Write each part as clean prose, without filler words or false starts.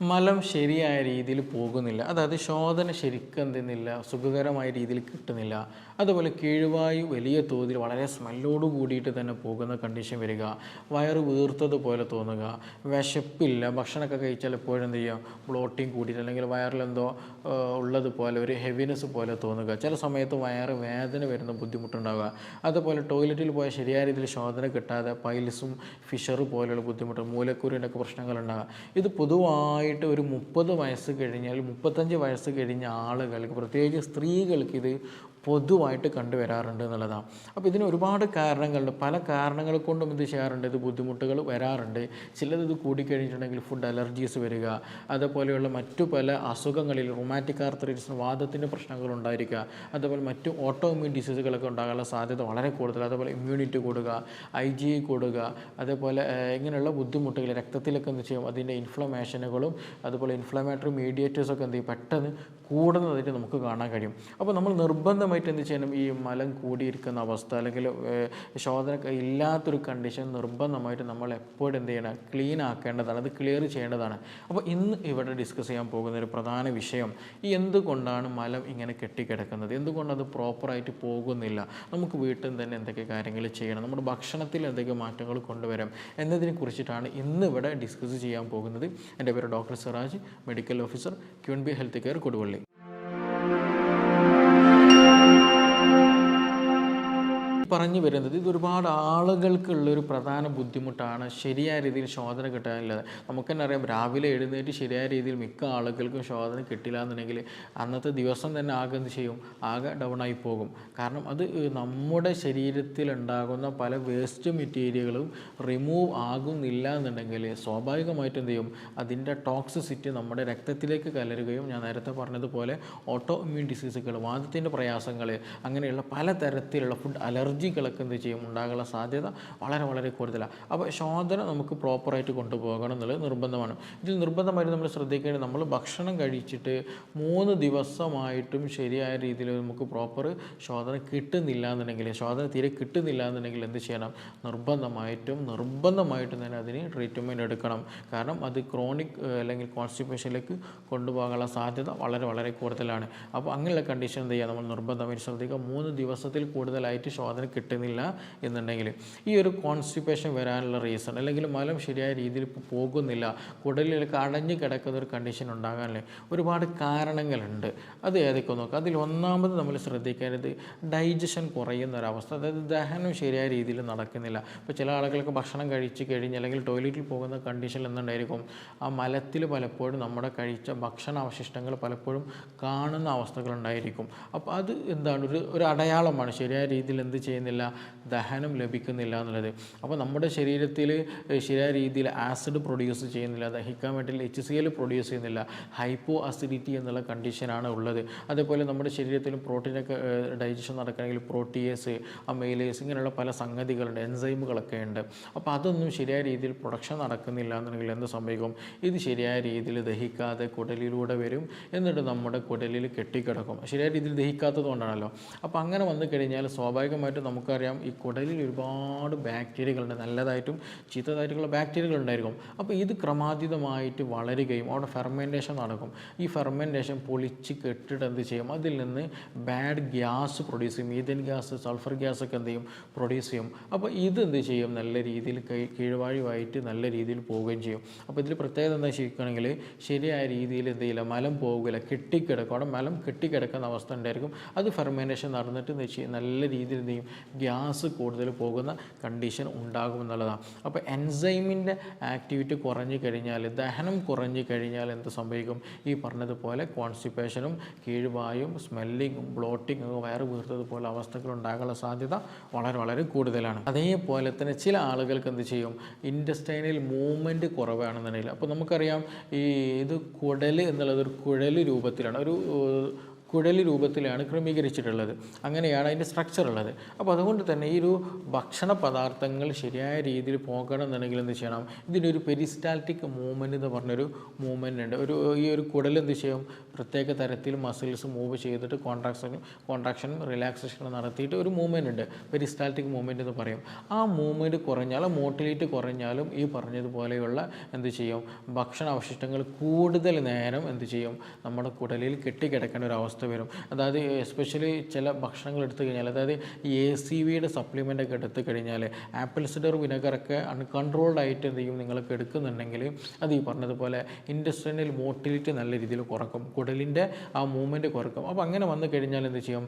മലം ശരിയായ രീതിയിൽ പോകുന്നില്ല. അതായത് ശോധന ശരിക്കും എന്തുന്നില്ല, സുഖകരമായ രീതിയിൽ കിട്ടുന്നില്ല. അതുപോലെ കീഴ്വായു വലിയ തോതിൽ വളരെ സ്മെല്ലോട് കൂടിയിട്ട് തന്നെ പോകുന്ന കണ്ടീഷൻ വരിക, വയറ് വീർത്തതുപോലെ തോന്നുക, വിശപ്പില്ല, ഭക്ഷണമൊക്കെ കഴിച്ചാൽ എപ്പോഴും എന്ത് ചെയ്യുക, ബ്ലോട്ടിങ് കൂടിയിട്ട് അല്ലെങ്കിൽ വയറിലെന്തോ ഉള്ളതുപോലെ ഒരു ഹെവിനെസ് പോലെ തോന്നുക. ചില സമയത്ത് വയറ് വേദന വരുന്ന ബുദ്ധിമുട്ടുണ്ടാവുക. അതുപോലെ ടോയ്ലറ്റിൽ പോയാൽ ശരിയായ രീതിയിൽ ശോധന കിട്ടാതെ പൈൽസും ഫിഷർ പോലെയുള്ള ബുദ്ധിമുട്ട്, മൂലക്കുരുവിൻ്റെ ഒക്കെ പ്രശ്നങ്ങളുണ്ടാകുക. ഇത് പൊതുവായിട്ട് ഒരു 30 വയസ്സ് കഴിഞ്ഞാൽ 35 വയസ്സ് കഴിഞ്ഞ ആളുകൾക്ക്, പ്രത്യേകിച്ച് സ്ത്രീകൾക്ക് ഇത് പൊതുവായിട്ട് കണ്ടുവരാറുണ്ട് എന്നുള്ളതാണ്. അപ്പോൾ ഇതിന് ഒരുപാട് കാരണങ്ങളുണ്ട്. പല കാരണങ്ങൾ കൊണ്ടും ഇത് ചെയ്യാറുണ്ട്, ഇത് ബുദ്ധിമുട്ടുകൾ വരാറുണ്ട്. ചിലത് ഇത് കൂടിക്കഴിഞ്ഞിട്ടുണ്ടെങ്കിൽ ഫുഡ് അലർജീസ് വരിക, അതുപോലെയുള്ള മറ്റു പല അസുഖങ്ങളിൽ റൊമാറ്റിക് ആർത്തറൈറ്റിസിന് വാദത്തിൻ്റെ പ്രശ്നങ്ങൾ ഉണ്ടായിരിക്കുക, അതുപോലെ മറ്റു ഓട്ടോ ഇമ്മ്യൂൺ ഡിസീസുകളൊക്കെ ഉണ്ടാകാനുള്ള സാധ്യത വളരെ കൂടുതൽ. അതുപോലെ ഇമ്മ്യൂണിറ്റി കൂടുക, IgE കൂടുക, അതേപോലെ ഇങ്ങനെയുള്ള ബുദ്ധിമുട്ടുകൾ രക്തത്തിലൊക്കെ എന്ത് ചെയ്യും, അതിൻ്റെ ഇൻഫ്ലമേഷനുകളും അതുപോലെ ഇൻഫ്ലമേറ്ററി മീഡിയേറ്റേഴ്സൊക്കെ എന്ത് ചെയ്യും, പെട്ടെന്ന് കൂടുന്നതായിട്ട് നമുക്ക് കാണാൻ കഴിയും. അപ്പോൾ നമ്മൾ നിർബന്ധമായിട്ട് എന്ത് ചെയ്യണം, ഈ മലം കൂടിയിരിക്കുന്ന അവസ്ഥ അല്ലെങ്കിൽ ശോധന ഇല്ലാത്തൊരു കണ്ടീഷൻ നിർബന്ധമായിട്ട് നമ്മൾ എപ്പോഴും എന്ത് ചെയ്യണം, ക്ലീൻ ആക്കേണ്ടതാണ്, അത് ക്ലിയർ ചെയ്യേണ്ടതാണ്. അപ്പോൾ ഇന്ന് ഇവിടെ ഡിസ്കസ് ചെയ്യാൻ പോകുന്ന ഒരു പ്രധാന വിഷയം, ഈ എന്തുകൊണ്ടാണ് മലം ഇങ്ങനെ കെട്ടിക്കിടക്കുന്നത്, എന്തുകൊണ്ട് അത് പ്രോപ്പറായിട്ട് പോകുന്നില്ല, നമുക്ക് വീട്ടിൽ തന്നെ എന്തൊക്കെ കാര്യങ്ങൾ ചെയ്യണം, നമ്മുടെ ഭക്ഷണത്തിൽ എന്തൊക്കെ മാറ്റങ്ങൾ കൊണ്ടുവരാം എന്നതിനെ കുറിച്ചിട്ടാണ് ഇന്ന് ഇവിടെ ഡിസ്കസ് ചെയ്യാൻ പോകുന്നത്. എൻ്റെ പേര് doctor Siraj, medical officer, QNB health care, Koduvally. പറഞ്ഞു വരുന്നത് ഇത് ഒരുപാട് ആളുകൾക്കുള്ളൊരു പ്രധാന ബുദ്ധിമുട്ടാണ് ശരിയായ രീതിയിൽ ശോധന കിട്ടാനില്ലാതെ. നമുക്ക് തന്നെ അറിയാം, രാവിലെ എഴുന്നേറ്റ് ശരിയായ രീതിയിൽ മിക്ക ആളുകൾക്കും ശോധന കിട്ടില്ല എന്നുണ്ടെങ്കിൽ അന്നത്തെ ദിവസം തന്നെ ആകെ എന്ത് ചെയ്യും, ആകെ ഡൗണായി പോകും. കാരണം അത് നമ്മുടെ ശരീരത്തിൽ ഉണ്ടാകുന്ന പല വേസ്റ്റ് മെറ്റീരിയലുകളും റിമൂവ് ആകുന്നില്ല എന്നുണ്ടെങ്കിൽ സ്വാഭാവികമായിട്ടും എന്ത് ചെയ്യും, അതിൻ്റെ ടോക്സിസിറ്റി നമ്മുടെ രക്തത്തിലേക്ക് കലരുകയും ഞാൻ നേരത്തെ പറഞ്ഞതുപോലെ ഓട്ടോ ഇമ്മ്യൂൺ ഡിസീസുകൾ, വാദത്തിൻ്റെ പ്രയാസങ്ങൾ, അങ്ങനെയുള്ള പലതരത്തിലുള്ള ഫുഡ് അലർജികളൊക്കെ എന്ത് ചെയ്യും, ഉണ്ടാകാനുള്ള സാധ്യത വളരെ വളരെ കൂടുതലാണ്. അപ്പോൾ ശോധന നമുക്ക് പ്രോപ്പറായിട്ട് കൊണ്ടുപോകണം എന്നുള്ളത് നിർബന്ധമാണ്. ഇതിൽ നിർബന്ധമായിട്ട് നമ്മൾ ശ്രദ്ധിക്കേണ്ടത്, നമ്മൾ ഭക്ഷണം കഴിച്ചിട്ട് 3 ദിവസമായിട്ടും ശരിയായ രീതിയിൽ നമുക്ക് പ്രോപ്പർ ശോധന കിട്ടുന്നില്ല എന്നുണ്ടെങ്കിൽ, ശോധന തീരെ കിട്ടുന്നില്ല എന്നുണ്ടെങ്കിൽ എന്ത് ചെയ്യണം, നിർബന്ധമായിട്ടും തന്നെ അതിന് ട്രീറ്റ്മെൻറ്റ് എടുക്കണം. കാരണം അത് ക്രോണിക് അല്ലെങ്കിൽ കോൺസ്റ്റിപ്പേഷനിലേക്ക് കൊണ്ടുപോകാനുള്ള സാധ്യത വളരെ വളരെ കൂടുതലാണ്. അപ്പോൾ അങ്ങനെയുള്ള കണ്ടീഷൻ എന്ത് ചെയ്യുക, നമ്മൾ നിർബന്ധമായിട്ട് ശ്രദ്ധിക്കുക. 3 ദിവസത്തിൽ കൂടുതലായിട്ട് ശോധന കിട്ടുന്നില്ല എന്നുണ്ടെങ്കിൽ, ഈ ഒരു കോൺസ്റ്റിപ്പേഷൻ വരാനുള്ള റീസൺ അല്ലെങ്കിൽ മലം ശരിയായ രീതിയിൽ പോകുന്നില്ല, കുടലിലേക്ക് അടഞ്ഞു കിടക്കുന്ന ഒരു കണ്ടീഷൻ ഉണ്ടാകാനല്ലേ ഒരുപാട് കാരണങ്ങളുണ്ട്. അത് ഏതൊക്കെ നോക്കുക. അതിൽ ഒന്നാമത് നമ്മൾ ശ്രദ്ധിക്കേണ്ടത് ഡൈജഷൻ കുറയുന്ന ഒരവസ്ഥ, അതായത് ദഹനം ശരിയായ രീതിയിൽ നടക്കുന്നില്ല. ഇപ്പോൾ ചില ആളുകൾക്ക് ഭക്ഷണം കഴിച്ച് കഴിഞ്ഞ് അല്ലെങ്കിൽ ടോയ്ലറ്റിൽ പോകുന്ന കണ്ടീഷൻ എന്തുണ്ടായിരിക്കും, ആ മലത്തിൽ പലപ്പോഴും നമ്മുടെ കഴിച്ച ഭക്ഷണ അവശിഷ്ടങ്ങൾ പലപ്പോഴും കാണുന്ന അവസ്ഥകളുണ്ടായിരിക്കും. അപ്പോൾ അത് എന്താണ്, ഒരു അടയാളമാണ് ശരിയായ രീതിയിൽ എന്ത് ചെയ്യുന്നില്ല, ദഹനം ലഭിക്കുന്നില്ല എന്നുള്ളത്. അപ്പോൾ നമ്മുടെ ശരീരത്തിൽ ശരിയായ രീതിയിൽ ആസിഡ് പ്രൊഡ്യൂസ് ചെയ്യുന്നില്ല, ദഹിക്കാൻ വേണ്ടി HCl പ്രൊഡ്യൂസ് ചെയ്യുന്നില്ല, ഹൈപ്പോ അസിഡിറ്റി എന്നുള്ള കണ്ടീഷനാണ് ഉള്ളത്. അതേപോലെ നമ്മുടെ ശരീരത്തിലും പ്രോട്ടീനൊക്കെ ഡൈജഷൻ നടക്കണമെങ്കിൽ പ്രോട്ടിയേസ്, അമൈലേസ്, ഇങ്ങനെയുള്ള പല സംഗതികളുണ്ട്, എൻസൈമുകളൊക്കെ ഉണ്ട്. അപ്പോൾ അതൊന്നും ശരിയായ രീതിയിൽ പ്രൊഡക്ഷൻ നടക്കുന്നില്ല എന്നുണ്ടെങ്കിൽ എന്ത് സംഭവിക്കും, ഇത് ശരിയായ രീതിയിൽ ദഹിക്കാതെ കുടലിലൂടെ വരും, എന്നിട്ട് നമ്മുടെ കുടലിൽ കെട്ടിക്കിടക്കും. ശരിയായ രീതിയിൽ ദഹിക്കാത്തത് കൊണ്ടാണല്ലോ. അപ്പോൾ അങ്ങനെ വന്നു കഴിഞ്ഞാൽ സ്വാഭാവികമായിട്ടും നമുക്കറിയാം, ഈ കുടലിൽ ഒരുപാട് ബാക്ടീരിയകളുണ്ട്, നല്ലതായിട്ടും ചീത്തതായിട്ടുള്ള ബാക്ടീരിയകൾ ഉണ്ടായിരിക്കും. അപ്പോൾ ഇത് ക്രമാതീതമായിട്ട് വളരുകയും അവിടെ ഫെർമെൻറ്റേഷൻ നടക്കും. ഈ ഫെർമെൻറ്റേഷൻ പൊളിച്ച് കെട്ടിട്ട് എന്ത് ചെയ്യും, അതിൽ നിന്ന് ബാഡ് ഗ്യാസ് പ്രൊഡ്യൂസ് ചെയ്യും, മീഥേൻ ഗ്യാസ്, സൾഫർ ഗ്യാസ് ഒക്കെ എന്ത് ചെയ്യും, പ്രൊഡ്യൂസ് ചെയ്യും. അപ്പോൾ ഇത് എന്ത് ചെയ്യും, നല്ല രീതിയിൽ കീഴ്വായുവായിട്ട് നല്ല രീതിയിൽ പോവുകയും ചെയ്യും. അപ്പോൾ ഇതിൽ പ്രത്യേകത എന്താ ശരിക്കുകയാണെങ്കിൽ, ശരിയായ രീതിയിൽ എന്ത് ചെയ്യില്ല, മലം പോകില്ല, കെട്ടിക്കിടക്കും. അവിടെ മലം കെട്ടിക്കിടക്കുന്ന അവസ്ഥ ഉണ്ടായിരിക്കും. അത് ഫെർമെൻറ്റേഷൻ നടന്നിട്ട് എന്ത് ചെയ്യും, നല്ല രീതിയിൽ എന്ത് ചെയ്യും, ഗ്യാസ് കൂടുതൽ പോകുന്ന കണ്ടീഷൻ ഉണ്ടാകുമെന്നുള്ളതാണ്. അപ്പോൾ എൻസൈമിൻ്റെ ആക്ടിവിറ്റി കുറഞ്ഞു കഴിഞ്ഞാൽ, ദഹനം കുറഞ്ഞു കഴിഞ്ഞാൽ എന്ത് സംഭവിക്കും, ഈ പറഞ്ഞതുപോലെ കോൺസ്റ്റിപ്പേഷനും കീഴ്വായും സ്മെല്ലിങ്ങും ബ്ലോട്ടിങ്ങും വയറ് വീർത്തതുപോലെ അവസ്ഥകൾ ഉണ്ടാകാനുള്ള സാധ്യത വളരെ വളരെ കൂടുതലാണ്. അതേപോലെ തന്നെ ചില ആളുകൾക്ക് എന്ത് ചെയ്യും, ഇൻറ്റസ്റ്റൈനൽ മൂവ്മെൻറ്റ് കുറവാണെന്നുണ്ടെങ്കിൽ, അപ്പോൾ നമുക്കറിയാം ഈ ഇത് കുടൽ എന്നുള്ളത് ഒരു കുഴൽ രൂപത്തിലാണ്, ഒരു കുഴൽ രൂപത്തിലാണ് ക്രമീകരിച്ചിട്ടുള്ളത്. അങ്ങനെയാണ് അതിൻ്റെ സ്ട്രക്ചർ ഉള്ളത്. അപ്പോൾ അതുകൊണ്ട് തന്നെ ഈ ഒരു ഭക്ഷണ പദാർത്ഥങ്ങൾ ശരിയായ രീതിയിൽ പോകണം എന്നുണ്ടെങ്കിൽ എന്ത് ചെയ്യണം, ഇതിനൊരു പെരിസ്റ്റാൽറ്റിക് മൂവ്മെൻറ്റ് എന്ന് പറഞ്ഞൊരു മൂവ്മെൻ്റ് ഉണ്ട്. ഈ ഒരു കുടൽ എന്ത് ചെയ്യും, പ്രത്യേക തരത്തിൽ മസിൽസ് മൂവ് ചെയ്തിട്ട് കോൺട്രാക്ഷനും റിലാക്സേഷനും നടത്തിയിട്ട് ഒരു മൂവ്മെൻ്റ് ഉണ്ട്, പെരിസ്റ്റാൽറ്റിക് മൂവ്മെൻറ്റ് എന്ന് പറയും. ആ മൂവ്മെൻറ്റ് കുറഞ്ഞാലും മോട്ടിലിറ്റി കുറഞ്ഞാലും ഈ പറഞ്ഞതുപോലെയുള്ള എന്ത് ചെയ്യും, ഭക്ഷണ അവശിഷ്ടങ്ങൾ കൂടുതൽ നേരം എന്ത് ചെയ്യും, നമ്മുടെ കുടലിൽ കെട്ടിക്കിടക്കേണ്ട ഒരു അവസ്ഥ വരും. അതായത് എസ്പെഷ്യലി ചില ഭക്ഷണങ്ങൾ എടുത്തു കഴിഞ്ഞാൽ, അതായത് ഈ ACVയുടെ സപ്ലിമെൻ്റ് ഒക്കെ എടുത്തു കഴിഞ്ഞാൽ ആപ്പിൾ സിഡർ വിനെഗറൊക്കെ അൺകൺട്രോൾഡ് ആയിട്ട് എന്ത് ചെയ്യും നിങ്ങൾക്ക് എടുക്കുന്നുണ്ടെങ്കിൽ അത് ഈ പറഞ്ഞതുപോലെ ഇൻറ്റസ്റ്റൈനൽ മോട്ടിലിറ്റി നല്ല രീതിയിൽ കുറക്കും, കുടലിൻ്റെ ആ മൂവ്മെൻറ്റ് കുറക്കും. അപ്പോൾ അങ്ങനെ വന്നു കഴിഞ്ഞാൽ എന്ത് ചെയ്യും,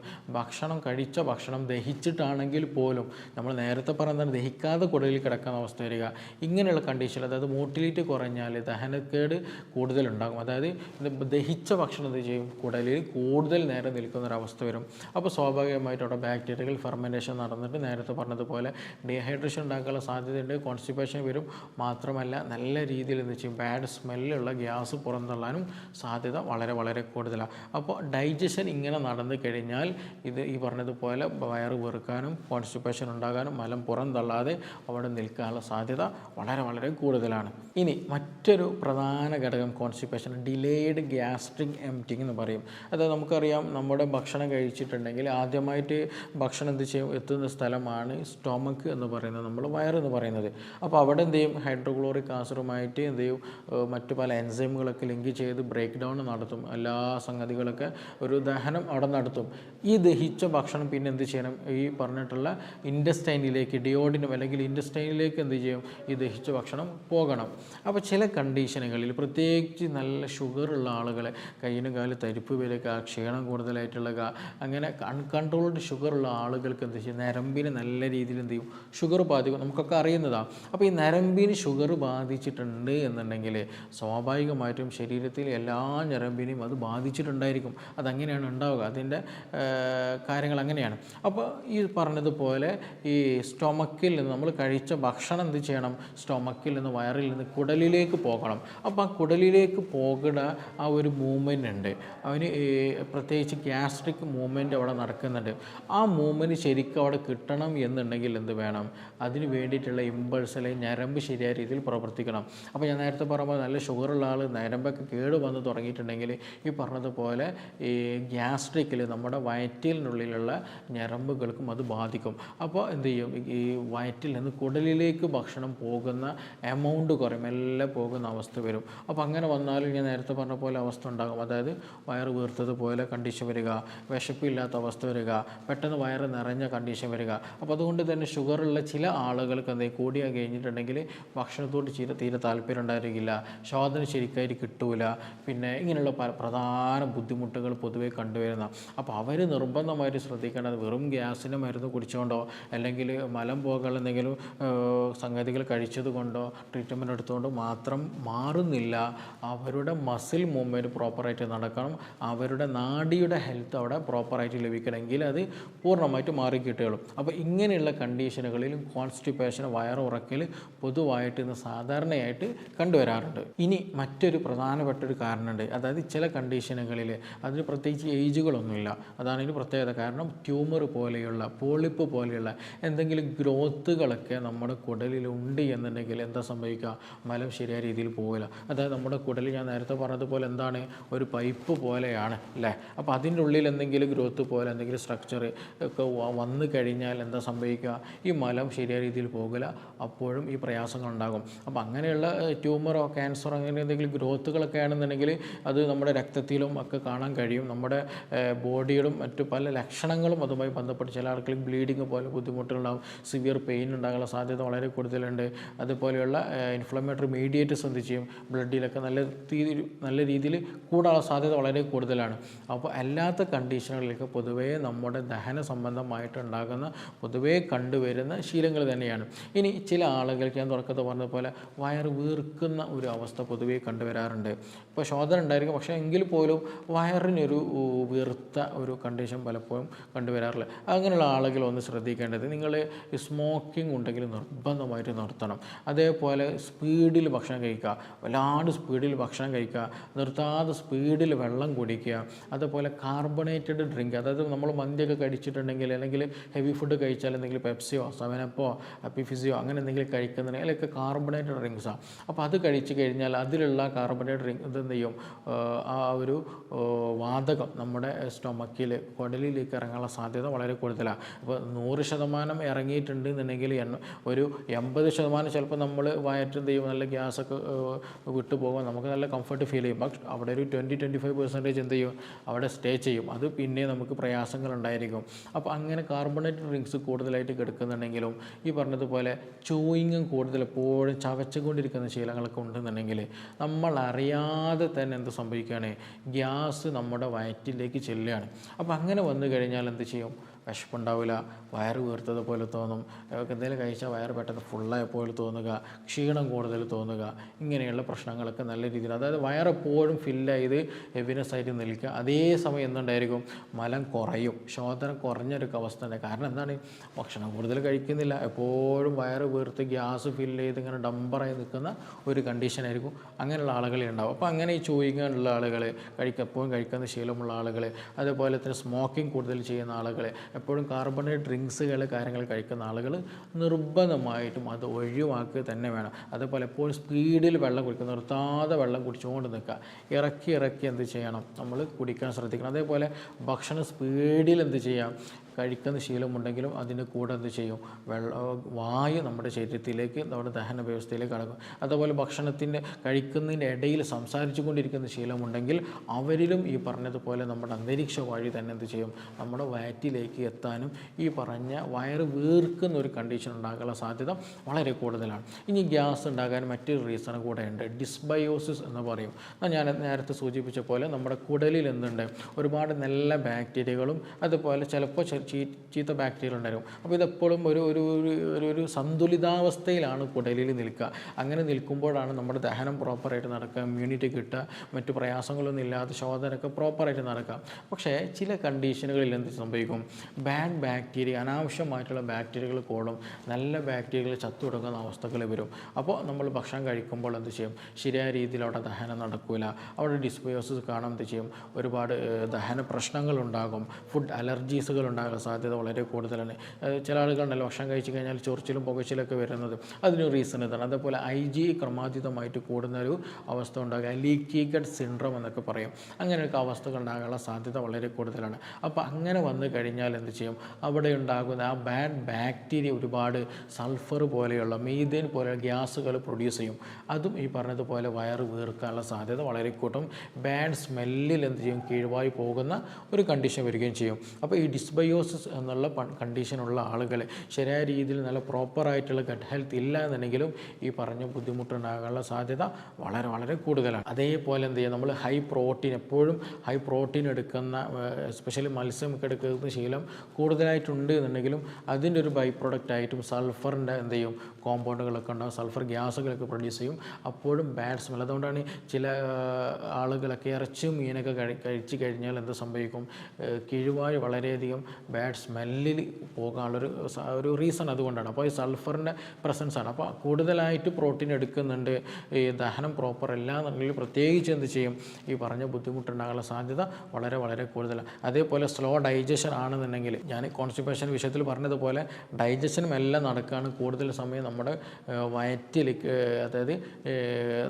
കഴിച്ച ഭക്ഷണം ദഹിച്ചിട്ടാണെങ്കിൽ പോലും നമ്മൾ നേരത്തെ പറയുന്നത് ദഹിക്കാതെ കുടലിൽ കിടക്കുന്ന അവസ്ഥ വരിക. ഇങ്ങനെയുള്ള കണ്ടീഷൻ, അതായത് മോട്ടിലിറ്റി കുറഞ്ഞാൽ ദഹനക്കേട് കൂടുതലുണ്ടാകും. അതായത് ദഹിച്ച ഭക്ഷണം എന്ത് ചെയ്യും, കുടലിൽ കൂടുതൽ നേരം നിൽക്കുന്നൊരവസ്ഥ വരും. അപ്പോൾ സ്വാഭാവികമായിട്ട് അവിടെ ബാക്ടീരിയൽ ഫെർമെൻറ്റേഷൻ നടന്നിട്ട് നേരത്തെ പറഞ്ഞതുപോലെ ഡീഹൈഡ്രേഷൻ ഉണ്ടാക്കാനുള്ള സാധ്യതയുണ്ട്, കോൺസ്റ്റിപ്പേഷൻ വരും. മാത്രമല്ല നല്ല രീതിയിൽ എന്ത് ചെയ്യും, ബാഡ് സ്മെല്ലുള്ള ഗ്യാസ് പുറന്തള്ളാനും സാധ്യത വളരെ വളരെ കൂടുതലാണ്. അപ്പോൾ ഡൈജഷൻ ഇങ്ങനെ നടന്നു കഴിഞ്ഞാൽ ഇത് ഈ പറഞ്ഞതുപോലെ വയറ് വെറുക്കാനും കോൺസ്റ്റിപ്പേഷൻ ഉണ്ടാകാനും മലം പുറന്തള്ളാതെ അവിടെ നിൽക്കാനുള്ള സാധ്യത വളരെ വളരെ കൂടുതലാണ്. ഇനി മറ്റൊരു പ്രധാന ഘടകം കോൺസ്റ്റിപ്പേഷൻ, ഡിലേഡ് ഗ്യാസ്ട്രിക് എംപ്റ്റിങ് എന്ന് പറയും. അതായത് നമുക്കറിയാം, നമ്മുടെ ഭക്ഷണം കഴിച്ചിട്ടുണ്ടെങ്കിൽ ആദ്യമായിട്ട് ഭക്ഷണം എന്ത് ചെയ്യും എത്തുന്ന സ്ഥലമാണ് സ്റ്റൊമക്ക് എന്ന് പറയുന്നത്, നമ്മൾ വയറെന്ന് പറയുന്നത്. അപ്പോൾ അവിടെ എന്ത് ചെയ്യും, ഹൈഡ്രോക്ലോറിക് ആസിഡുമായിട്ട് എന്ത് ചെയ്യും, മറ്റു പല എൻസൈമുകളൊക്കെ ലിങ്ക് ചെയ്ത് ബ്രേക്ക് ഡൗൺ നടത്തും, എല്ലാ സംഗതികളൊക്കെ ഒരു ദഹനം അവിടെ നടത്തും. ഈ ദഹിച്ച ഭക്ഷണം പിന്നെ എന്ത് ചെയ്യണം, ഈ പറഞ്ഞിട്ടുള്ള ഇൻറ്റസ്റ്റൈനിലേക്ക്, ഡിയോഡിനും അല്ലെങ്കിൽ ഇൻറ്റസ്റ്റൈനിലേക്ക് എന്ത് ചെയ്യും, ഈ ദഹിച്ച ഭക്ഷണം പോകണം. അപ്പോൾ ചില കണ്ടീഷനുകളിൽ പ്രത്യേകിച്ച് നല്ല ഷുഗറുള്ള ആളുകൾ, കയ്യിനും കാലിൽ തരിപ്പ് വരിക, ക്ഷീണം കൂടുതലായിട്ടുള്ള അങ്ങനെ അൺകൺട്രോൾഡ് ഷുഗറുള്ള ആളുകൾക്ക് എന്ത് ചെയ്യും, നരമ്പിന് നല്ല രീതിയിൽ എന്ത് ചെയ്യും, ഷുഗർ ബാധിക്കും. നമുക്കൊക്കെ അറിയുന്നതാണ്. അപ്പോൾ ഈ നരമ്പിന് ഷുഗർ ബാധിച്ചിട്ടുണ്ട് എന്നുണ്ടെങ്കിൽ സ്വാഭാവികമായിട്ടും ശരീരത്തിൽ എല്ലാ ഞരമ്പിനെയും അത് ബാധിച്ചിട്ടുണ്ടായിരിക്കും. അതങ്ങനെയാണ് ഉണ്ടാവുക, അതിൻ്റെ കാര്യങ്ങൾ അങ്ങനെയാണ്. അപ്പോൾ ഈ പറഞ്ഞതുപോലെ ഈ സ്റ്റൊമക്കിൽ നിന്ന് നമ്മൾ കഴിച്ച ഭക്ഷണം എന്ത് ചെയ്യണം, സ്റ്റൊമക്കിൽ നിന്ന് വയറിൽ നിന്ന് കുടലിലേക്ക് പോകണം. അപ്പോൾ ആ കുടലിലേക്ക് പോകുന്ന ആ ഒരു മൂവ്മെൻ്റ് ഉണ്ട്, അവന് പ്രത്യേകിച്ച് ഗ്യാസ്ട്രിക് മൂവ്മെൻ്റ് അവിടെ നടക്കുന്നുണ്ട്. ആ മൂവ്മെൻറ്റ് ശരിക്കും അവിടെ കിട്ടണം എന്നുണ്ടെങ്കിൽ എന്ത് വേണം, അതിന് വേണ്ടിയിട്ടുള്ള ഇമ്പൾസ് അല്ലെങ്കിൽ ഞരമ്പ് ശരിയായ രീതിയിൽ പ്രവർത്തിക്കണം. അപ്പോൾ ഞാൻ നേരത്തെ പറയുമ്പോൾ നല്ല ഷുഗറുള്ള ആൾ നരമ്പൊക്കെ കേട് വന്ന് തുടങ്ങിയിട്ടുണ്ടെങ്കിൽ ഈ പറഞ്ഞതുപോലെ ഈ ഗ്യാസ്ട്രിക്കിൽ നമ്മുടെ വയറ്റിനുള്ളിലുള്ള ഞരമ്പുകൾക്കും അത് ബാധിക്കും. അപ്പോൾ എന്ത് ചെയ്യും, ഈ വയറ്റിൽ നിന്ന് കുടലിലേക്ക് ഭക്ഷണം പോകുന്ന എമൗണ്ട് കുറയും, എല്ലാം പോകുന്ന അവസ്ഥ വരും. അപ്പോൾ അങ്ങനെ വന്നാലും ഞാൻ നേരത്തെ പറഞ്ഞ പോലെ അവസ്ഥ ഉണ്ടാകും. അതായത് വയറ് വീർത്തതുപോലെ കണ്ടീഷൻ വരിക, വിശപ്പില്ലാത്ത അവസ്ഥ വരിക, പെട്ടെന്ന് വയറ് നിറഞ്ഞ കണ്ടീഷൻ വരിക. അപ്പോൾ അതുകൊണ്ട് തന്നെ ഷുഗറുള്ള ചില ആളുകൾക്ക് എന്തെങ്കിലും കൂടിയാൽ കഴിഞ്ഞിട്ടുണ്ടെങ്കിൽ ഭക്ഷണത്തോട് തീരെ താല്പര്യം ഉണ്ടായിരിക്കില്ല, ശോധന ശരിക്കായിട്ട് കിട്ടൂല, പിന്നെ ഇങ്ങനെയുള്ള പ്രധാന ബുദ്ധിമുട്ടുകൾ പൊതുവേ കണ്ടുവരുന്ന. അപ്പോൾ അവർ നിർബന്ധമായിട്ട് ശ്രദ്ധിക്കേണ്ടത് വെറും ഗ്യാസിൻ്റെ മരുന്ന് കുടിച്ചുകൊണ്ടോ അല്ലെങ്കിൽ മലം പോകാനുള്ള എന്തെങ്കിലും സംഗതികൾ കഴിച്ചത് കൊണ്ടോ ട്രീറ്റ്മെൻറ്റ് എടുത്തുകൊണ്ടോ മാത്രം മാറുന്നില്ല. അവരുടെ മസിൽ മൂവ്മെൻറ്റ് പ്രോപ്പറായിട്ട് നടക്കണം, അവരുടെ നാഡിയുടെ ഹെൽത്ത് അവിടെ പ്രോപ്പറായിട്ട് ലഭിക്കണമെങ്കിൽ അത് പൂർണ്ണമായിട്ട് മാറിക്കിട്ടുകയുള്ളൂ. അപ്പോൾ ഇങ്ങനെയുള്ള കണ്ടീഷനുകളിൽ കോൺസ്റ്റിപ്പേഷൻ, വയറുറക്കൽ പൊതുവായിട്ട് ഇന്ന് സാധാരണയായിട്ട് കണ്ടുവരാറുണ്ട്. ഇനി മറ്റൊരു പ്രധാനപ്പെട്ട ഒരു കാരണമുണ്ട്, അതായത് ചില കണ്ടീഷനുകളിൽ അതിന് പ്രത്യേകിച്ച് ഏജുകളൊന്നുമില്ല, അതാണ് ഇതിന് പ്രത്യേകത. കാരണം ട്യൂമർ പോലെയുള്ള, പോളിപ്പ് പോലെയുള്ള എന്തെങ്കിലും ഗ്രോത്തുകളൊക്കെ നമ്മുടെ കുടലിലുണ്ട് എന്നുണ്ടെങ്കിൽ എന്താ സംഭവിക്കുക, മലം ശരിയായ രീതിയിൽ പോകില്ല. അതായത് നമ്മുടെ കുടലിൽ ഞാൻ നേരത്തെ പറഞ്ഞതുപോലെ എന്താണ്, ഒരു പൈപ്പ് പോലെയാണ് അല്ലേ. അപ്പോൾ അതിൻ്റെ ഉള്ളിൽ എന്തെങ്കിലും ഗ്രോത്ത് പോലെ എന്തെങ്കിലും സ്ട്രക്ചർ ഒക്കെ വന്നു കഴിഞ്ഞാൽ എന്താ സംഭവിക്കുക, ഈ മലം ശരിയായ രീതിയിൽ പോകില്ല, അപ്പോഴും ഈ പ്രയാസങ്ങൾ ഉണ്ടാകും. അപ്പോൾ അങ്ങനെയുള്ള ട്യൂമറോ ക്യാൻസറോ അങ്ങനെ എന്തെങ്കിലും ഗ്രോത്തുകളൊക്കെ ആണെന്നുണ്ടെങ്കിൽ അത് നമ്മുടെ രക്തത്തിലും ഒക്കെ കാണാൻ കഴിയും. നമ്മുടെ ബോഡിയുടെ മറ്റു പല ലക്ഷണങ്ങളും അതുമായി ബന്ധപ്പെട്ട് ചില ആൾക്കാർക്ക് ബ്ലീഡിങ് പോലെ ബുദ്ധിമുട്ടുകളുണ്ടാകും, സിവിയർ പെയിൻ ഉണ്ടാകാനുള്ള സാധ്യത വളരെ കൂടുതലുണ്ട്. അതുപോലെയുള്ള ഇൻഫ്ലമേറ്ററി മീഡിയേറ്റേഴ്സ് എന്ത് ചെയ്യും, ബ്ലഡിലൊക്കെ നല്ല രീതിയിൽ കൂടാനുള്ള സാധ്യത വളരെ കൂടുതലാണ്. അപ്പോൾ അല്ലാത്ത കണ്ടീഷനുകളിലേക്ക് പൊതുവേ നമ്മുടെ ദഹന സംബന്ധമായിട്ടുണ്ടാകുന്ന പൊതുവേ കണ്ടുവരുന്ന ശീലങ്ങൾ തന്നെയാണ്. ഇനി ചില ആളുകൾക്ക് ഞാൻ തുടക്കത്തിൽ പറഞ്ഞതുപോലെ വയറ് വീർക്കുന്ന ഒരു അവസ്ഥ പൊതുവേ കണ്ടുവരാറുണ്ട്. ഇപ്പോൾ ശോധന ഉണ്ടായിരിക്കും, പക്ഷേ എങ്കിൽ പോലും വയറിനൊരു വീർത്ത ഒരു കണ്ടീഷൻ പലപ്പോഴും കണ്ടുവരാറില്ല. അങ്ങനെയുള്ള ആളുകൾ ഒന്ന് ശ്രദ്ധിക്കേണ്ടത്, നിങ്ങൾ സ്മോക്കിംഗ് ഉണ്ടെങ്കിൽ നിർബന്ധമായിട്ട് നിർത്തണം. അതേപോലെ സ്പീഡിൽ ഭക്ഷണം കഴിക്കുക, വല്ലാണ്ട് സ്പീഡിൽ ഭക്ഷണം കഴിക്കുക, നിർത്താതെ സ്പീഡിൽ വെള്ളം കുടിക്കുക, അതുപോലെ കാർബണേറ്റഡ് ഡ്രിങ്ക്, അതായത് നമ്മൾ മന്തിയൊക്കെ കഴിച്ചിട്ടുണ്ടെങ്കിൽ അല്ലെങ്കിൽ ഹെവി ഫുഡ് കഴിച്ചാൽ എന്തെങ്കിലും പെപ്സിയോ സെവനപ്പോ അപ്പി ഫിസിയോ അങ്ങനെ എന്തെങ്കിലും കഴിക്കുന്നുണ്ടെങ്കിൽ അതിലൊക്കെ കാർബണേറ്റഡ് ഡ്രിങ്ക്സാണ്. അപ്പോൾ അത് കഴിച്ച് കഴിഞ്ഞാൽ അതിലുള്ള കാർബണേറ്റഡ് ഡ്രിങ്ക് ഇതെന്ത് ചെയ്യും, ആ ഒരു വാതകം നമ്മുടെ സ്റ്റൊമക്കിൽ കുടലിലേക്ക് ഇറങ്ങാനുള്ള സാധ്യത വളരെ കൂടുതലാണ്. അപ്പോൾ 100% ഇറങ്ങിയിട്ടുണ്ട് എന്നുണ്ടെങ്കിൽ ഒരു 80% ചിലപ്പോൾ നമ്മൾ വയറ്റ് എന്ത് ചെയ്യും, നല്ല ഗ്യാസൊക്കെ വിട്ടു പോകുമ്പോൾ നമുക്ക് നല്ല കംഫർട്ട് ഫീൽ ചെയ്യും. പക്ഷെ അവിടെ ഒരു 20-25% എന്ത് ചെയ്യും, അവിടെ സ്റ്റേ ചെയ്യും. അത് പിന്നെ നമുക്ക് പ്രയാസങ്ങളുണ്ടായിരിക്കും. അപ്പോൾ അങ്ങനെ കാർബണേറ്റഡ് ഡ്രിങ്ക്സ് കൂടുതലായിട്ട് കിടക്കുന്നുണ്ടെങ്കിലും ഈ പറഞ്ഞതുപോലെ ചൂയിങ്ങും കൂടുതൽ എപ്പോഴും ചവച്ചുകൊണ്ടിരിക്കുന്ന ശീലങ്ങളൊക്കെ ഉണ്ടെന്നുണ്ടെങ്കിൽ നമ്മൾ അറിയാതെ തന്നെ എന്ത് സംഭവിക്കുകയാണ്, ഗ്യാസ് നമ്മുടെ വയറ്റിലേക്ക് ചെല്ലുകയാണ്. അപ്പോൾ അങ്ങനെ വന്നു കഴിഞ്ഞാൽ എന്ത് ചെയ്യും, വിശപ്പുണ്ടാവില്ല, വയറ് വീർത്തത് പോലെ തോന്നും, എന്തെങ്കിലും കഴിച്ചാൽ വയറ് പെട്ടെന്ന് ഫുള്ളായ പോലെ തോന്നുക, ക്ഷീണം കൂടുതൽ തോന്നുക, ഇങ്ങനെയുള്ള പ്രശ്നങ്ങളൊക്കെ നല്ല രീതിയിൽ, അതായത് വയറെപ്പോഴും ഫില്ലായത് ഹെവിനെസ് ആയിട്ട് നിൽക്കുക. അതേസമയം എന്തുണ്ടായിരിക്കും, മലം കുറയും, ശോധന കുറഞ്ഞൊരു അവസ്ഥ ഉണ്ട്. കാരണം എന്താണ്, ഭക്ഷണം കൂടുതൽ കഴിക്കുന്നില്ല, എപ്പോഴും വയറ് വീർത്ത് ഗ്യാസ് ഫില്ല് ചെയ്ത് ഇങ്ങനെ ഡംബറായി നിൽക്കുന്ന ഒരു കണ്ടീഷനായിരിക്കും അങ്ങനെയുള്ള ആളുകളെ ഉണ്ടാവും. അപ്പോൾ അങ്ങനെ ഈ ചോദിക്കാനുള്ള ആളുകൾ, എപ്പോഴും കഴിക്കുന്ന ശീലമുള്ള ആളുകൾ, അതുപോലെ തന്നെ സ്മോക്കിംഗ് കൂടുതൽ ചെയ്യുന്ന ആളുകൾ, എപ്പോഴും കാർബണേറ്റ് ഡ്രിങ്ക്സുകൾ കാര്യങ്ങൾ കഴിക്കുന്ന ആളുകൾ നിർബന്ധമായിട്ടും അത് ഒഴിവാക്കുക തന്നെ വേണം. അതുപോലെ എപ്പോഴും സ്പീഡിൽ വെള്ളം കുടിക്കുക, നിർത്താതെ വെള്ളം കുടിച്ചുകൊണ്ട് നിൽക്കുക, ഇറക്കി എന്ത് ചെയ്യണം, നമ്മൾ കുടിക്കാൻ ശ്രദ്ധിക്കണം. അതേപോലെ ഭക്ഷണം സ്പീഡിൽ എന്ത് ചെയ്യാം, കഴിക്കുന്ന ശീലമുണ്ടെങ്കിലും അതിൻ്റെ കൂടെ എന്ത് ചെയ്യും, വായു നമ്മുടെ ശരീരത്തിലേക്ക്, നമ്മുടെ ദഹന വ്യവസ്ഥയിലേക്ക് കടക്കും. അതുപോലെ ഭക്ഷണത്തിൻ്റെ കഴിക്കുന്നതിൻ്റെ ഇടയിൽ സംസാരിച്ചു കൊണ്ടിരിക്കുന്ന ശീലമുണ്ടെങ്കിൽ അവരിലും ഈ പറഞ്ഞതുപോലെ നമ്മുടെ അന്തരീക്ഷ വായു തന്നെ എന്ത് ചെയ്യും, നമ്മുടെ വയറ്റിലേക്ക് എത്താനും ഈ പറഞ്ഞ വയറ് വീർക്കുന്ന ഒരു കണ്ടീഷൻ ഉണ്ടാകാനുള്ള സാധ്യത വളരെ കൂടുതലാണ്. ഇനി ഗ്യാസ് ഉണ്ടാകാൻ മറ്റൊരു റീസൺ കൂടെ ഉണ്ട്, ഡിസ്ബയോസിസ് എന്ന് പറയും. ഞാൻ നേരത്തെ സൂചിപ്പിച്ച പോലെ നമ്മുടെ കുടലിൽ എന്തുണ്ട്, ഒരുപാട് നല്ല ബാക്ടീരിയകളും അതുപോലെ ചിലപ്പോൾ ചീത്ത ബാക്ടീരിയ ഉണ്ടായിരിക്കും. അപ്പോൾ ഇതെപ്പോഴും ഒരു സന്തുലിതാവസ്ഥയിലാണ് കുടലിൽ നിൽക്കുക. അങ്ങനെ നിൽക്കുമ്പോഴാണ് നമ്മുടെ ദഹനം പ്രോപ്പറായിട്ട് നടക്കുക, ഇമ്മ്യൂണിറ്റി കിട്ടുക, മറ്റു പ്രയാസങ്ങളൊന്നും ഇല്ലാതെ ശോധനയൊക്കെ പ്രോപ്പറായിട്ട് നടക്കുക. പക്ഷേ ചില കണ്ടീഷനുകളിൽ എന്ത് സംഭവിക്കും, ബാഡ് ബാക്ടീരിയ, അനാവശ്യമായിട്ടുള്ള ബാക്ടീരിയകൾ കൂടും, നല്ല ബാക്ടീരിയകൾ ചത്തുടങ്ങുന്ന അവസ്ഥകൾ വരും. അപ്പോൾ നമ്മൾ ഭക്ഷണം കഴിക്കുമ്പോൾ എന്ത് ചെയ്യും, ശരിയായ രീതിയിൽ അവിടെ ദഹനം നടക്കില്ല, അവിടെ ഡിസ്ബയോസിസ് കാണാൻ എന്ത് ചെയ്യും, ഒരുപാട് ദഹന പ്രശ്നങ്ങളുണ്ടാകും, ഫുഡ് അലർജീസുകൾ ഉണ്ടാകാൻ സാധ്യത വളരെ കൂടുതലാണ്. ചില ആളുകളുണ്ടല്ലോ ഭക്ഷണം കഴിച്ച് കഴിഞ്ഞാൽ ചൊറിച്ചിലും പുകച്ചിലൊക്കെ വരുന്നത്, അതിനൊരു റീസൺ ഇതാണ്. അതേപോലെ IgE ക്രമാതീതമായിട്ട് കൂടുന്നൊരു അവസ്ഥ ഉണ്ടാകുക, ലീക്കി ഗട്ട് സിൻഡ്രോം എന്നൊക്കെ പറയും. അങ്ങനെയൊക്കെ അവസ്ഥകൾ ഉണ്ടാകാനുള്ള സാധ്യത വളരെ കൂടുതലാണ്. അപ്പോൾ അങ്ങനെ വന്നു കഴിഞ്ഞാൽ എന്ത് ചെയ്യും, അവിടെ ഉണ്ടാകുന്ന ആ ബാഡ് ബാക്ടീരിയ ഒരുപാട് സൾഫർ പോലെയുള്ള മീഥേൻ പോലെയുള്ള ഗ്യാസുകൾ പ്രൊഡ്യൂസ് ചെയ്യും. അതും ഈ പറഞ്ഞതുപോലെ വയറ് വീർക്കാനുള്ള സാധ്യത വളരെ കൂട്ടും. ബാഡ് സ്മെല്ലിൽ എന്ത് ചെയ്യും, കീഴ്വായി പോകുന്ന ഒരു കണ്ടീഷൻ വരികയും ചെയ്യും. അപ്പോൾ ഈ ഡിസ്ബയോസിസ് എന്നുള്ള കണ്ടീഷനുള്ള ആളുകൾ ശരിയായ രീതിയിൽ നല്ല പ്രോപ്പറായിട്ടുള്ള ഗട്ട് ഹെൽത്ത് ഇല്ല എന്നുണ്ടെങ്കിലും ഈ പറഞ്ഞ ബുദ്ധിമുട്ടുണ്ടാകാനുള്ള സാധ്യത വളരെ വളരെ കൂടുതലാണ്. അതേപോലെ എന്ത് ചെയ്യുക, നമ്മൾ എപ്പോഴും ഹൈ പ്രോട്ടീൻ എടുക്കുന്ന, എസ്പെഷ്യലി മത്സ്യമൊക്കെ എടുക്കുന്ന ശീലം കൂടുതലായിട്ടുണ്ട് എന്നുണ്ടെങ്കിലും അതിൻ്റെ ഒരു ബൈ പ്രൊഡക്റ്റായിട്ടും സൾഫറിൻ്റെ എന്ത് ചെയ്യും, കോമ്പൗണ്ടുകളൊക്കെ ഉണ്ടാകും, സൾഫർ ഗ്യാസുകളൊക്കെ പ്രൊഡ്യൂസ് ചെയ്യും. അപ്പോഴും ബാഡ് സ്മെൽ. അതുകൊണ്ടാണ് ചില ആളുകളൊക്കെ ഇറച്ചിയും മീനൊക്കെ കഴിച്ച് കഴിഞ്ഞാൽ എന്ത് സംഭവിക്കും, കിഴുവായി വളരെയധികം ബാഡ് സ്മെല്ലിൽ പോകാനുള്ളൊരു റീസൺ അതുകൊണ്ടാണ്. അപ്പോൾ ഈ സൾഫറിൻ്റെ പ്രസൻസാണ്. അപ്പോൾ കൂടുതലായിട്ട് പ്രോട്ടീൻ എടുക്കുന്നുണ്ട്, ഈ ദഹനം പ്രോപ്പർ അല്ല എന്നുണ്ടെങ്കിൽ പ്രത്യേകിച്ച് എന്ത് ചെയ്യും, ഈ പറഞ്ഞ ബുദ്ധിമുട്ടുണ്ടാകാനുള്ള സാധ്യത വളരെ വളരെ കൂടുതലാണ്. അതേപോലെ സ്ലോ ഡൈജഷൻ ആണെന്നുണ്ടെങ്കിൽ, ഞാൻ കോൺസ്റ്റിപ്പേഷൻ വിഷയത്തിൽ പറഞ്ഞതുപോലെ ഡൈജഷനും എല്ലാം നടക്കുകയാണ് കൂടുതൽ സമയം നമ്മുടെ വയറ്റിലേക്ക്, അതായത്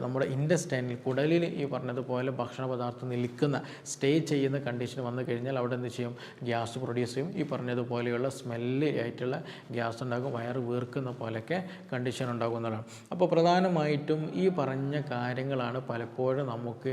നമ്മുടെ ഇൻറ്റസ്റ്റൈനിൽ, കുടലിൽ ഈ പറഞ്ഞതുപോലെ ഭക്ഷണ പദാർത്ഥം നിൽക്കുന്ന സ്റ്റേ ചെയ്യുന്ന കണ്ടീഷൻ വന്നു കഴിഞ്ഞാൽ അവിടെ എന്ത് ചെയ്യും, ഗ്യാസ് പ്രൊഡ്യൂസ് ചെയ്യും. ഈ പറഞ്ഞതുപോലെയുള്ള സ്മെല്ല് ആയിട്ടുള്ള ഗ്യാസ് ഉണ്ടാകും, വയറ് വീർക്കുന്ന പോലെയൊക്കെ കണ്ടീഷൻ ഉണ്ടാകുന്നതാണ്. അപ്പോൾ പ്രധാനമായിട്ടും ഈ പറഞ്ഞ കാര്യങ്ങളാണ് പലപ്പോഴും നമുക്ക്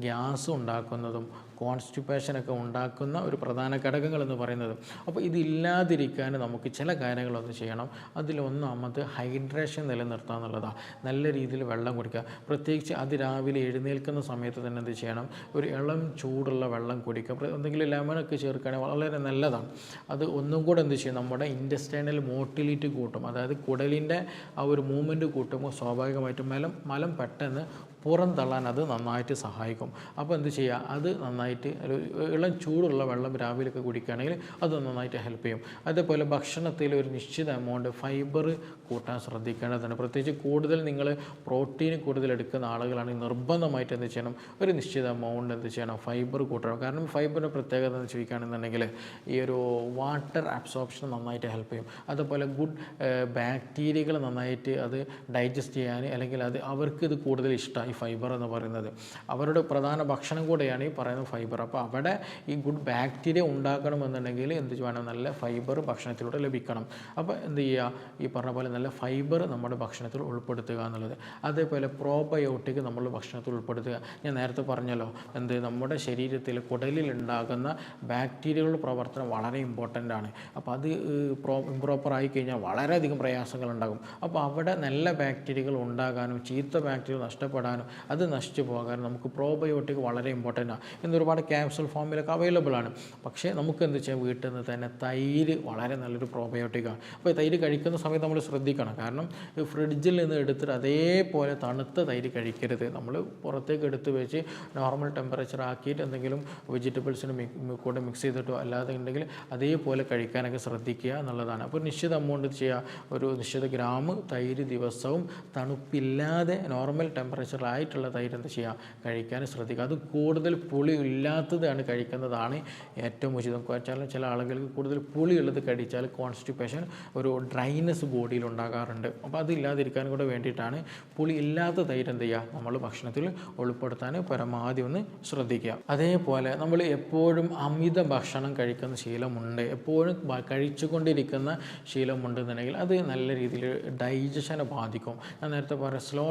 ഗ്യാസ് ഉണ്ടാക്കുന്നതും കോൺസ്റ്റിപ്പേഷനൊക്കെ ഉണ്ടാക്കുന്ന ഒരു പ്രധാന ഘടകങ്ങളെന്ന് പറയുന്നത്. അപ്പോൾ ഇതില്ലാതിരിക്കാൻ നമുക്ക് ചില കാര്യങ്ങളൊന്ന് ചെയ്യണം. അതിലൊന്നാമത് ഹൈഡ്രേഷൻ നിലനിർത്തുക എന്നുള്ളതാണ്. നല്ല രീതിയിൽ വെള്ളം കുടിക്കുക. പ്രത്യേകിച്ച് അതിരാവിലെ എഴുന്നേൽക്കുന്ന സമയത്ത് തന്നെ എന്ത് ചെയ്യണം, ഒരു ഇളം ചൂടുള്ള വെള്ളം കുടിക്കുക. എന്തെങ്കിലും ലെമണൊക്കെ ചേർക്കുകയാണെങ്കിൽ വളരെ നല്ലതാണ്. അത് ഒന്നും കൂടെ എന്ത് ചെയ്യും, നമ്മുടെ ഇൻറ്റസ്റ്റൈനൽ മോട്ടിലിറ്റി കൂട്ടും. അതായത് കുടലിൻ്റെ ആ ഒരു മൂവ്മെൻറ്റ് കൂട്ടുമ്പോൾ സ്വാഭാവികമായിട്ടും മലം പെട്ടെന്ന് പുറന്തള്ളാൻ അത് നന്നായിട്ട് സഹായിക്കും. അപ്പോൾ എന്ത് ചെയ്യുക, അത് നന്നായിട്ട് ഒരു ഇളം ചൂടുള്ള വെള്ളം രാവിലെയൊക്കെ കുടിക്കുകയാണെങ്കിൽ അത് നന്നായിട്ട് ഹെൽപ്പ് ചെയ്യും. അതേപോലെ ഭക്ഷണത്തിൽ ഒരു നിശ്ചിത എമൗണ്ട് ഫൈബർ കൂട്ടാൻ ശ്രദ്ധിക്കേണ്ടതാണ്. പ്രത്യേകിച്ച് കൂടുതൽ നിങ്ങൾ പ്രോട്ടീൻ കൂടുതൽ എടുക്കുന്ന ആളുകളാണെങ്കിൽ നിർബന്ധമായിട്ട് എന്ത് ചെയ്യണം, ഒരു നിശ്ചിത എമൗണ്ട് എന്ത് ചെയ്യണം, ഫൈബർ കൂട്ടണം. കാരണം ഫൈബറിൻ്റെ പ്രത്യേകത എന്ന് ചോദിക്കുകയാണെന്നുണ്ടെങ്കിൽ ഈ ഒരു വാട്ടർ അബ്സോർപ്ഷൻ നന്നായിട്ട് ഹെൽപ്പ് ചെയ്യും. അതുപോലെ ഗുഡ് ബാക്ടീരിയകൾ നന്നായിട്ട് അത് ഡൈജസ്റ്റ് ചെയ്യാൻ, അല്ലെങ്കിൽ അത് അവർക്ക് ഇത് കൂടുതൽ ഇഷ്ടമാണ് ഈ ഫൈബർ എന്ന് പറയുന്നത്. അവരുടെ പ്രധാന ഭക്ഷണം കൂടെയാണ് ഈ പറയുന്ന ഫൈബർ. അപ്പോൾ അവിടെ ഈ ഗുഡ് ബാക്ടീരിയ ഉണ്ടാക്കണമെന്നുണ്ടെങ്കിൽ എന്ത് വേണം, നല്ല ഫൈബർ ഭക്ഷണത്തിലൂടെ ലഭിക്കണം. അപ്പോൾ എന്ത് ചെയ്യുക, ഈ പറഞ്ഞ പോലെ നല്ല ഫൈബർ നമ്മുടെ ഭക്ഷണത്തിൽ ഉൾപ്പെടുത്തുക എന്നുള്ളത്. അതേപോലെ പ്രോബയോട്ടിക് നമ്മൾ ഭക്ഷണത്തിൽ ഉൾപ്പെടുത്തുക. ഞാൻ നേരത്തെ പറഞ്ഞല്ലോ, നമ്മുടെ ശരീരത്തിൽ കുടലിൽ ഉണ്ടാകുന്ന ബാക്ടീരിയകളുടെ പ്രവർത്തനം വളരെ ഇമ്പോർട്ടൻ്റ് ആണ്. അപ്പോൾ അത് ഇംപ്രോപ്പർ ആയി കഴിഞ്ഞാൽ വളരെയധികം പ്രയാസങ്ങളുണ്ടാകും. അപ്പോൾ അവിടെ നല്ല ബാക്ടീരിയകൾ ഉണ്ടാകാനും ചീത്ത ബാക്ടീരിയകൾ നഷ്ടപ്പെടാനും അത് നശിച്ചു പോകാനും നമുക്ക് പ്രോബയോട്ടിക് വളരെ ഇമ്പോർട്ടൻ്റ് ആണ്. ഇന്ന് ഒരുപാട് ക്യാപ്സൂൾ ഫോമിലൊക്കെ അവൈലബിൾ ആണ്. പക്ഷേ നമുക്ക് എന്ത് ചെയ്യാം, വീട്ടിൽ നിന്ന് തന്നെ തൈര് വളരെ നല്ലൊരു പ്രോബയോട്ടിക്കാണ്. അപ്പോൾ തൈര് കഴിക്കുന്ന സമയത്ത് നമ്മൾ ശ്രദ്ധിക്കണം. കാരണം ഫ്രിഡ്ജിൽ നിന്ന് എടുത്തിട്ട് അതേപോലെ തണുത്ത തൈര് കഴിക്കരുത്. നമ്മൾ പുറത്തേക്ക് എടുത്ത് വെച്ച് നോർമൽ ടെമ്പറേച്ചർ ആക്കിയിട്ട് എന്തെങ്കിലും വെജിറ്റബിൾസിന് കൂടെ മിക്സ് ചെയ്തിട്ടോ അല്ലാതെ ഉണ്ടെങ്കിൽ അതേപോലെ കഴിക്കാനൊക്കെ ശ്രദ്ധിക്കുക എന്നുള്ളതാണ്. അപ്പോൾ നിശ്ചിത എമൗണ്ട് ചെയ്യുക, ഒരു നിശ്ചിത ഗ്രാം തൈര് ദിവസവും തണുപ്പില്ലാതെ നോർമൽ ടെമ്പറേച്ചറിലായിട്ടുള്ള തൈര് എന്ത് ചെയ്യുക, കഴിക്കാൻ ശ്രദ്ധിക്കുക. അത് കൂടുതൽ പുളി ഇല്ലാത്തതാണ് കഴിക്കുന്നതാണ് ഏറ്റവും ഉചിതം. ചില ആളുകൾക്ക് കൂടുതൽ പുളിയുള്ളത് കഴിച്ചാൽ കോൺസ്റ്റിപ്പേഷൻ, ഒരു ഡ്രൈനെസ് ബോഡിയിൽ ഉണ്ടാകാറുണ്ട്. അപ്പോൾ അതില്ലാതിരിക്കാൻ കൂടെ വേണ്ടിയിട്ടാണ് പുളി ഇല്ലാത്ത തൈര് എന്ത് ചെയ്യുക, നമ്മൾ ഭക്ഷണത്തിൽ ഉൾപ്പെടുത്താൻ പരമാവധി ഒന്ന് ശ്രദ്ധിക്കുക. അതേപോലെ നമ്മൾ എപ്പോഴും അമിത ഭക്ഷണം കഴിക്കുന്ന ശീലമുണ്ട്, എപ്പോഴും കഴിച്ചുകൊണ്ടിരിക്കുന്ന ശീലമുണ്ടെന്നുണ്ടെങ്കിൽ അത് നല്ല രീതിയിൽ ഡൈജഷനെ ബാധിക്കും. ഞാൻ നേരത്തെ പറഞ്ഞ സ്ലോ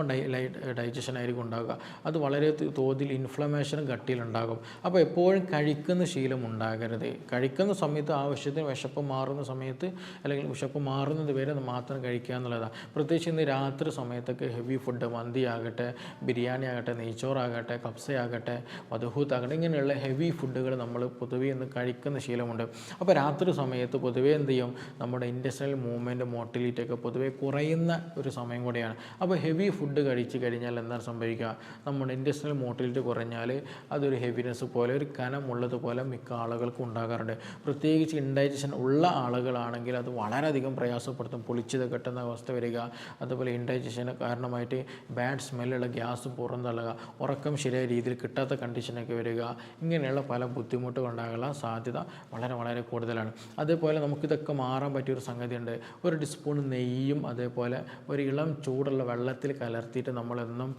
ഡൈജഷൻ ആയിരിക്കും ഉണ്ടാകുക. അത് വളരെ തോതിൽ ഇൻഫ്ലമേഷനും ഗട്ടിയിലുണ്ടാകും. അപ്പോൾ എപ്പോഴും കഴിക്കുന്ന ശീലം ഉണ്ടാകരുത്. കഴിക്കുന്ന സമയത്ത് ആവശ്യത്തിന് വിശപ്പ് മാറുന്ന സമയത്ത്, അല്ലെങ്കിൽ വിശപ്പ് മാറുന്നത് വരെ മാത്രം കഴിക്കുക എന്നുള്ളതാണ്. പ്രത്യേകിച്ച് ഇന്ന് രാത്രി സമയത്തൊക്കെ ഹെവി ഫുഡ്, മന്തി ആകട്ടെ, ബിരിയാണി ആകട്ടെ, നെയ്ച്ചോറാകട്ടെ, കബ്സയാകട്ടെ, മധുഹൂത്താകട്ടെ, ഇങ്ങനെയുള്ള ഹെവി ഫുഡുകൾ നമ്മൾ പൊതുവേ ഇന്ന് കഴിക്കുന്ന ശീലമുണ്ട്. അപ്പോൾ രാത്രി സമയത്ത് പൊതുവേ എന്ത് ചെയ്യും, നമ്മുടെ ഇൻറ്റസ്റ്റൈനൽ മൂവ്മെൻറ്റ്, മോട്ടിലിറ്റി ഒക്കെ പൊതുവേ കുറയുന്ന ഒരു സമയം കൂടിയാണ്. അപ്പോൾ ഹെവി ഫുഡ് കഴിച്ച് കഴിഞ്ഞാൽ എന്താണ് സംഭവിക്കുക, നമ്മുടെ ഇൻറ്റസ്റ്റൈനൽ മോട്ടിലിറ്റി കുറഞ്ഞാൽ അതൊരു ഹെവിനെസ് പോലെ, ഒരു കനമുള്ളതുപോലെ മിക്ക ആളുകൾക്കും ഉണ്ടാകാറുണ്ട്. പ്രത്യേകിച്ച് ഇൻഡൈജഷൻ ഉള്ള ആളുകളാണെങ്കിൽ അത് വളരെയധികം പ്രയാസപ്പെടുത്തും. പൊളിച്ചത് കെട്ടുന്ന അവസ്ഥ വരിക, അതുപോലെ ഇൻഡൈജഷന് കാരണമായിട്ട് ബാഡ് സ്മെല്ലുള്ള ഗ്യാസ് പുറന്തള്ളുക, ഉറക്കം ശരിയായ രീതിയിൽ കിട്ടാത്ത കണ്ടീഷനൊക്കെ വരിക, ഇങ്ങനെയുള്ള പല ബുദ്ധിമുട്ടുകൾ ഉണ്ടാകാനുള്ള സാധ്യത വളരെ വളരെ കൂടുതലാണ്. അതേപോലെ നമുക്കിതൊക്കെ മാറാൻ പറ്റിയൊരു സംഗതിയുണ്ട്. ഒരു ടീസ്പൂൺ നെയ്യും അതേപോലെ ഒരു ഇളം ചൂടുള്ള വെള്ളത്തിൽ കലർത്തിയിട്ട് നമ്മളെന്നും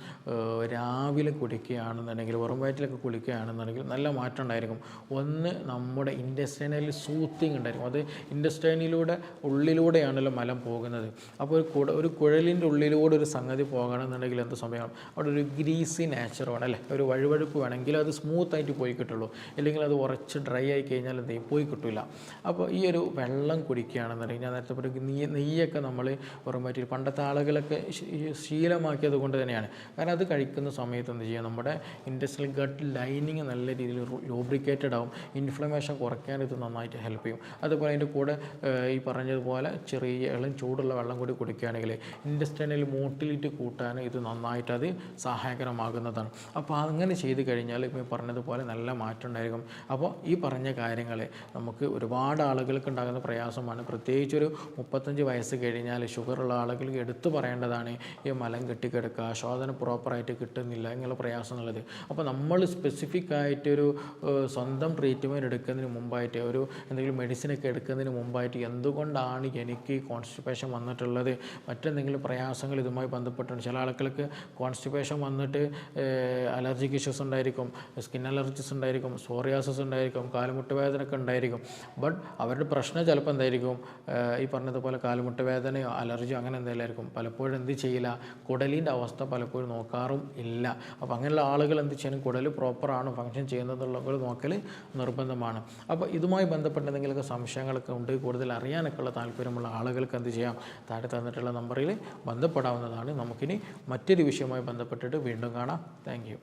രാവിലെ കുടിക്കുകയാണെന്നുണ്ടെങ്കിൽ, വെറും വയറ്റിലൊക്കെ കുടിക്കുകയാണെന്നുണ്ടെങ്കിൽ നല്ല മാറ്റം ഉണ്ടായിരിക്കും. ഒന്ന്, നമ്മുടെ ഇൻറ്റസ്റ്റൈനൽ സൂത്തിങ് ഉണ്ടായിരിക്കും. അത് ഇൻറ്റസ്റ്റൈനിലൂടെ ഉള്ളിലൂടെയാണല്ലോ മലം പോകുന്നത്. അപ്പോൾ ഒരു കുഴലിൻ്റെ ഉള്ളിലൂടെ ഒരു സംഗതി പോകണമെന്നുണ്ടെങ്കിൽ എന്ത് സമയം, അവിടെ ഒരു ഗ്രീസി നേച്ചർ വേണം, അല്ലേ, ഒരു വഴുവഴുപ്പ് വേണമെങ്കിൽ അത് സ്മൂത്തായിട്ട് പോയി കിട്ടുള്ളൂ. അല്ലെങ്കിൽ അത് ഉറച്ച് ഡ്രൈ ആയി കഴിഞ്ഞാൽ എന്ത് ചെയ്യും, പോയി കിട്ടില്ല. അപ്പോൾ ഈ ഒരു വെള്ളം കുടിക്കുകയാണെന്നുണ്ടെങ്കിൽ, ഞാൻ നേരത്തെ പറഞ്ഞ നെയ്യൊക്കെ നമ്മൾ വെറും വയറ്റിൽ പണ്ടത്തെ ആളുകളൊക്കെ ശീലമാക്കിയത് കൊണ്ട് തന്നെയാണ്. കാരണം അത് കഴിക്കുന്ന സമയത്ത് എന്ത് ചെയ്യുക, നമ്മുടെ ഇൻറ്റസ്റ്റൈനൽ ഗട്ട് ലൈനിങ് നല്ല രീതിയിൽ ലൂബ്രിക്കേറ്റഡ് ആവും. ഇൻഫ്ലമേഷൻ കുറയ്ക്കാൻ ഇത് നന്നായിട്ട് ഹെൽപ്പ് ചെയ്യും. അതുപോലെ അതിൻ്റെ കൂടെ ഈ പറഞ്ഞതുപോലെ ചെറിയ ഇളം ചൂടുള്ള വെള്ളം കൂടി കുടിക്കുകയാണെങ്കിൽ ഇൻറ്റസ്റ്റൈനൽ മോട്ടിലിറ്റി കൂട്ടാൻ ഇത് നന്നായിട്ട് അത് സഹായകരമാകുന്നതാണ്. അപ്പോൾ അങ്ങനെ ചെയ്ത് കഴിഞ്ഞാൽ ഇപ്പോൾ പറഞ്ഞതുപോലെ നല്ല മാറ്റം ഉണ്ടായിരിക്കും. അപ്പോൾ ഈ പറഞ്ഞ കാര്യങ്ങൾ നമുക്ക് ഒരുപാട് ആളുകൾക്ക് ഉണ്ടാകുന്ന പ്രയാസമാണ്. പ്രത്യേകിച്ച് ഒരു 35 വയസ്സ് കഴിഞ്ഞാൽ ഷുഗറുള്ള ആളുകൾക്ക് എടുത്തു പറയേണ്ടതാണ് ഈ മലം കെട്ടിക്കിടക്കുക, ശോധന പ്രോപ്പറായിട്ട് കിട്ടുന്നില്ല, ഇങ്ങനെയുള്ള പ്രയാസം എന്നുള്ളത്. അപ്പോൾ നമ്മൾ സ്പെസിഫിക് ആയിട്ടൊരു സ്വന്തം ട്രീറ്റ്മെൻറ്റ് എടുക്കുന്നതിന് മുമ്പായിട്ട്, ഒരു എന്തെങ്കിലും മെഡിസിനൊക്കെ എടുക്കുന്നതിന് മുമ്പായിട്ട് എന്തുകൊണ്ടാണ് എനിക്ക് കോൺസ്റ്റിപ്പേഷൻ വന്നിട്ടുള്ളത്, മറ്റെന്തെങ്കിലും പ്രയാസങ്ങൾ ഇതുമായി ബന്ധപ്പെട്ടുണ്ട്. ചില ആളുകൾക്ക് കോൺസ്റ്റിപ്പേഷൻ വന്നിട്ട് അലർജിക് ഇഷ്യൂസ് ഉണ്ടായിരിക്കും, സ്കിൻ അലർജീസ് ഉണ്ടായിരിക്കും, സോറിയാസിസ് ഉണ്ടായിരിക്കും, കാലുമുട്ട് വേദനയൊക്കെ ഉണ്ടായിരിക്കും. ബട്ട് അവരുടെ പ്രശ്നം ചിലപ്പോൾ എന്തായിരിക്കും, ഈ പറഞ്ഞതുപോലെ കാലുമുട്ട് വേദനയോ അലർജിയോ അങ്ങനെ എന്തെങ്കിലും ആയിരിക്കും. പലപ്പോഴും എന്ത് ചെയ്യില്ല, കുടലിൻ്റെ അവസ്ഥ പലപ്പോഴും നോക്കാറും ഇല്ല. അപ്പോൾ അങ്ങനെയുള്ള ആളുകൾ എന്ത് ചെയ്യണം, കുടൽ പ്രോപ്പറാണ് ഫങ്ഷൻ ചെയ്യുന്നതുള്ളവർ നോക്കൽ നിർബന്ധമാണ്. അപ്പോൾ ഇതുമായി ബന്ധപ്പെട്ട എന്തെങ്കിലുമൊക്കെ സംശയങ്ങളൊക്കെ ഉണ്ട്, കൂടുതൽ അറിയാനൊക്കെ ഉള്ള താല്പര്യമുള്ള ആളുകൾക്ക് എന്ത് ചെയ്യാം, താഴെ തന്നിട്ടുള്ള നമ്പറിൽ ബന്ധപ്പെടാവുന്നതാണ്. നമുക്കിനി മറ്റൊരു വിഷയവുമായി ബന്ധപ്പെട്ടിട്ട് വീണ്ടും കാണാം. Thank you.